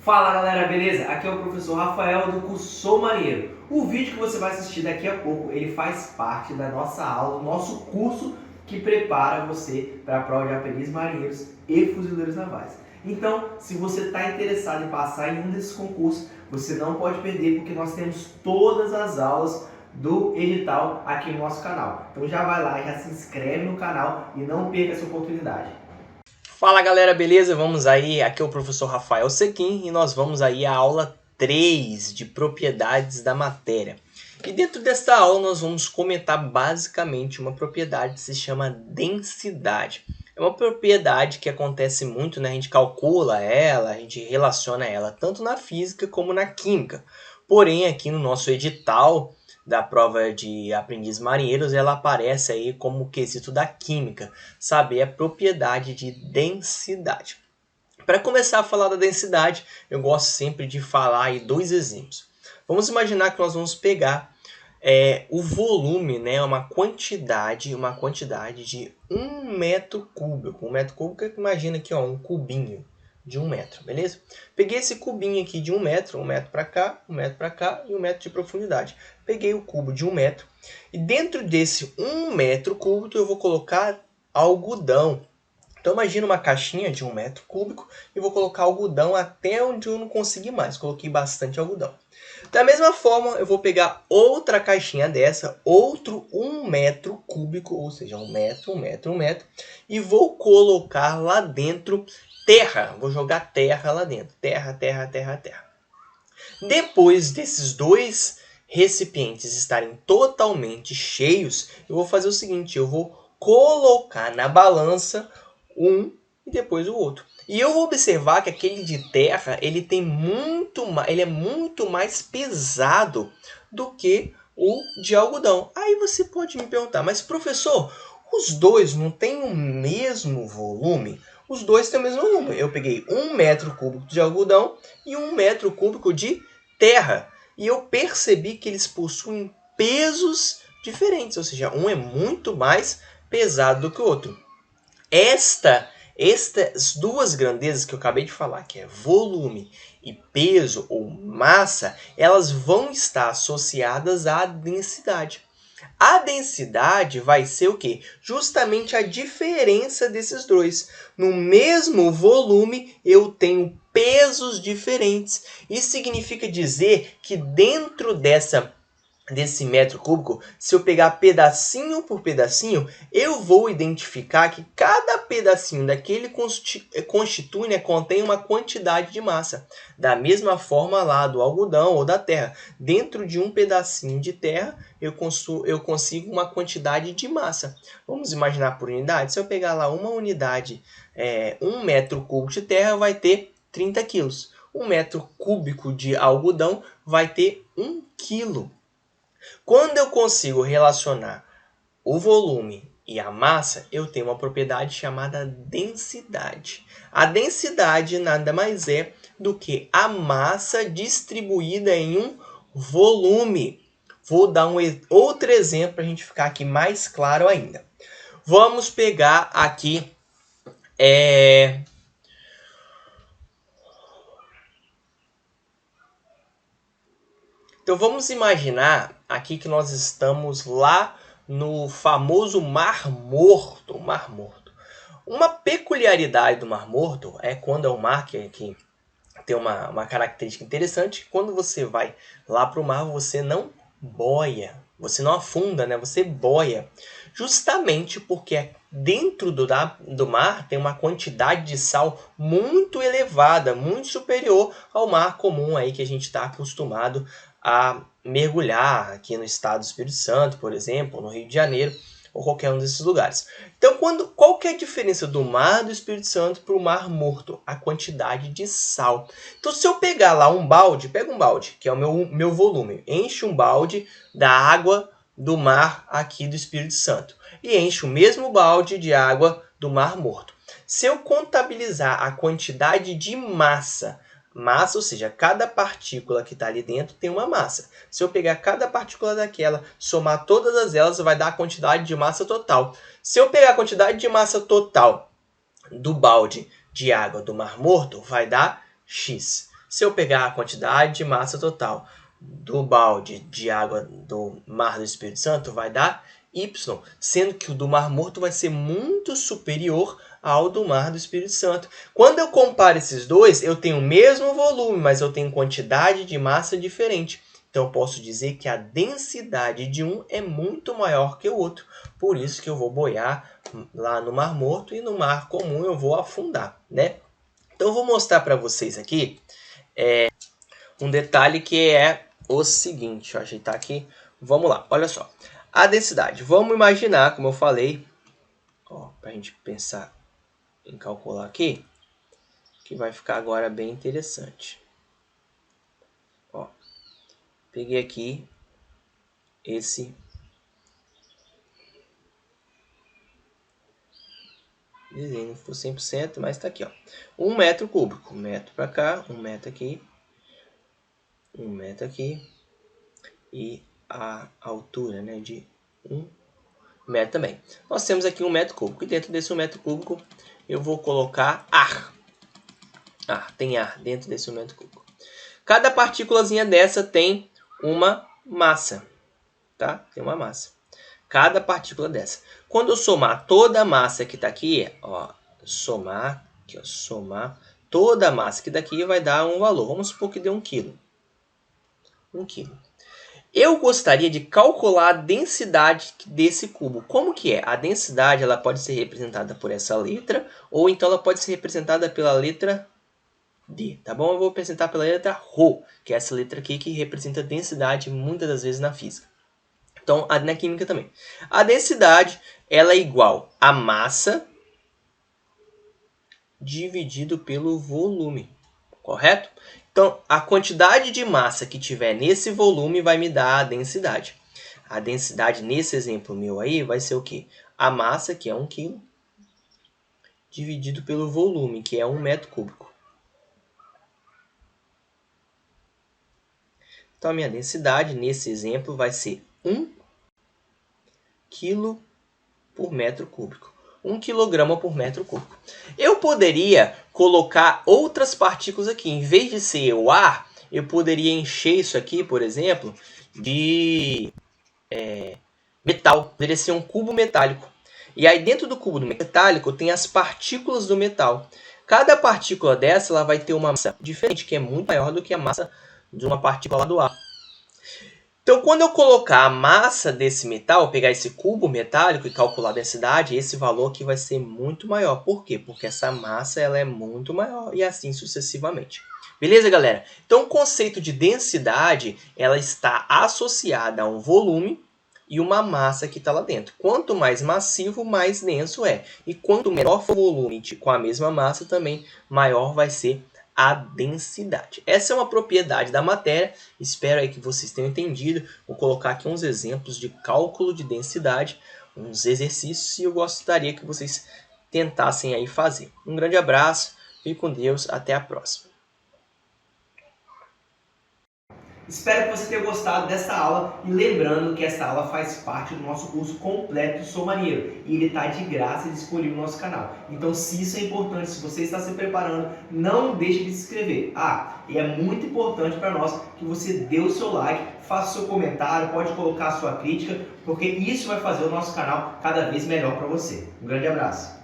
Fala galera, beleza? Aqui é o professor Rafael do curso Sou Marinheiro. O vídeo que você vai assistir daqui a pouco, ele faz parte da nossa aula, do nosso curso que prepara você para a prova de aprendiz marinheiros e fuzileiros navais. Então, se você está interessado em passar em um desses concursos, você não pode perder, porque nós temos todas as aulas do edital aqui no nosso canal. Então já vai lá, já se inscreve no canal e não perca essa oportunidade. Fala galera, beleza? Vamos aí, aqui é o professor Rafael Sequim e nós vamos aí à aula 3 de propriedades da matéria. E dentro desta aula nós vamos comentar basicamente uma propriedade que se chama densidade. É uma propriedade que acontece muito, né? A gente calcula ela, a gente relaciona ela tanto na física como na química. Porém, aqui no nosso edital da prova de aprendiz marinheiros, ela aparece aí como quesito da química, saber a propriedade de densidade. Para começar a falar da densidade, eu gosto sempre de falar aí dois exemplos. Vamos imaginar que nós vamos pegar o volume, né, uma quantidade de 1 metro cúbico. 1 metro cúbico, imagina aqui, ó, um cubinho de 1 metro, beleza? Peguei esse cubinho aqui de 1 metro para cá, 1 metro para cá e 1 metro de profundidade. Peguei o cubo de 1 metro e dentro desse 1 metro cúbico eu vou colocar algodão. Então imagina uma caixinha de 1 metro cúbico e vou colocar algodão até onde eu não conseguir mais. Coloquei bastante algodão. Da mesma forma, eu vou pegar outra caixinha dessa, outro 1 metro cúbico, ou seja, 1 metro, 1 metro, 1 metro, e vou colocar lá dentro terra. Vou jogar terra lá dentro. Terra, terra, terra, terra. Depois desses dois recipientes estarem totalmente cheios, eu vou fazer o seguinte, eu vou colocar na balança um e depois o outro. E eu vou observar que aquele de terra, ele é muito mais pesado do que o de algodão. Aí você pode me perguntar, mas professor, os dois não têm o mesmo volume? Os dois têm o mesmo volume. Eu peguei 1 metro cúbico de algodão e 1 metro cúbico de terra. E eu percebi que eles possuem pesos diferentes, ou seja, um é muito mais pesado do que o outro. Estas duas grandezas que eu acabei de falar, que é volume e peso ou massa, elas vão estar associadas à densidade. A densidade vai ser o quê? Justamente a diferença desses dois. No mesmo volume, eu tenho pesos diferentes. Isso significa dizer que dentro desse metro cúbico, se eu pegar pedacinho por pedacinho, eu vou identificar que cada pedacinho daquele constitui, né, contém uma quantidade de massa. Da mesma forma lá do algodão ou da terra. Dentro de um pedacinho de terra, eu consigo uma quantidade de massa. Vamos imaginar por unidade. Se eu pegar lá uma unidade, 1 metro cúbico de terra vai ter 30 quilos. 1 metro cúbico de algodão vai ter 1 quilo. Quando eu consigo relacionar o volume e a massa, eu tenho uma propriedade chamada densidade. A densidade nada mais é do que a massa distribuída em um volume. Vou dar outro exemplo para a gente ficar aqui mais claro ainda. Vamos pegar aqui Então vamos imaginar aqui que nós estamos lá no famoso Mar Morto. Mar Morto. Uma peculiaridade do Mar Morto é quando é um mar que tem uma característica interessante. Quando você vai lá para o mar, você não boia. Você não afunda, né? Você boia. Justamente porque dentro do mar tem uma quantidade de sal muito elevada, muito superior ao mar comum aí que a gente está acostumado a mergulhar aqui no estado do Espírito Santo, por exemplo, no Rio de Janeiro, ou qualquer um desses lugares. Então, qual que é a diferença do mar do Espírito Santo para o Mar Morto? A quantidade de sal. Então, se eu pegar lá um balde, pega um balde, que é o meu volume, enche um balde da água do mar aqui do Espírito Santo e enche o mesmo balde de água do Mar Morto. Se eu contabilizar a quantidade de massa, ou seja, cada partícula que está ali dentro tem uma massa. Se eu pegar cada partícula daquela, somar todas elas, vai dar a quantidade de massa total. Se eu pegar a quantidade de massa total do balde de água do Mar Morto, vai dar X. Se eu pegar a quantidade de massa total do balde de água do Mar do Espírito Santo, vai dar Y, sendo que o do Mar Morto vai ser muito superior ao do Mar do Espírito Santo. Quando eu comparo esses dois, eu tenho o mesmo volume, mas eu tenho quantidade de massa diferente. Então eu posso dizer que a densidade de um é muito maior que o outro. Por isso que eu vou boiar lá no Mar Morto e no Mar Comum eu vou afundar, né? Então eu vou mostrar para vocês aqui um detalhe que é o seguinte. Deixa eu ajeitar aqui. Vamos lá, olha só. A densidade. Vamos imaginar, como eu falei, para a gente pensar em calcular aqui, que vai ficar agora bem interessante. Ó, peguei aqui esse desenho, não foi 100%, mas está aqui, ó. 1 metro cúbico, 1 metro para cá, 1 metro aqui, 1 metro aqui, e a altura, né, de 1 metro também. Nós temos aqui 1 metro cúbico, e dentro desse 1 metro cúbico eu vou colocar ar. Tem ar dentro desse 1 metro cúbico. Cada partículazinha dessa tem uma massa, tá? Tem uma massa. Cada partícula dessa. Quando eu somar toda a massa que está aqui, ó, somar toda a massa que daqui vai dar um valor. Vamos supor que dê 1 quilo. 1 quilo. Eu gostaria de calcular a densidade desse cubo. Como que é? A densidade ela pode ser representada por essa letra, ou então ela pode ser representada pela letra D, tá bom? Eu vou representar pela letra Rho, que é essa letra aqui que representa a densidade muitas das vezes na física. Então, na química também. A densidade ela é igual a massa dividido pelo volume, correto? Então, a quantidade de massa que tiver nesse volume vai me dar a densidade. A densidade nesse exemplo meu aí vai ser o quê? A massa, que é 1 kg, dividido pelo volume, que é 1 metro cúbico. Então, a minha densidade nesse exemplo vai ser 1 kg por metro cúbico. 1 kg por metro cúbico. Eu poderia colocar outras partículas aqui. Em vez de ser o ar, eu poderia encher isso aqui, por exemplo, de metal. Poderia ser um cubo metálico. E aí dentro do cubo metálico tem as partículas do metal. Cada partícula dessa ela vai ter uma massa diferente, que é muito maior do que a massa de uma partícula lá do ar. Então, quando eu colocar a massa desse metal, pegar esse cubo metálico e calcular a densidade, esse valor aqui vai ser muito maior. Por quê? Porque essa massa ela é muito maior e assim sucessivamente. Beleza, galera? Então, o conceito de densidade ela está associada a um volume e uma massa que está lá dentro. Quanto mais massivo, mais denso é. E quanto menor for o volume com a mesma massa, também maior vai ser a densidade. Essa é uma propriedade da matéria. Espero aí que vocês tenham entendido. Vou colocar aqui uns exemplos de cálculo de densidade, uns exercícios, e eu gostaria que vocês tentassem aí fazer. Um grande abraço, fique com Deus, até a próxima. Espero que você tenha gostado dessa aula e lembrando que essa aula faz parte do nosso curso completo Sou Marinheiro e ele está de graça e disponível no nosso canal. Então, se isso é importante, se você está se preparando, não deixe de se inscrever. E é muito importante para nós que você dê o seu like, faça o seu comentário, pode colocar a sua crítica, porque isso vai fazer o nosso canal cada vez melhor para você. Um grande abraço.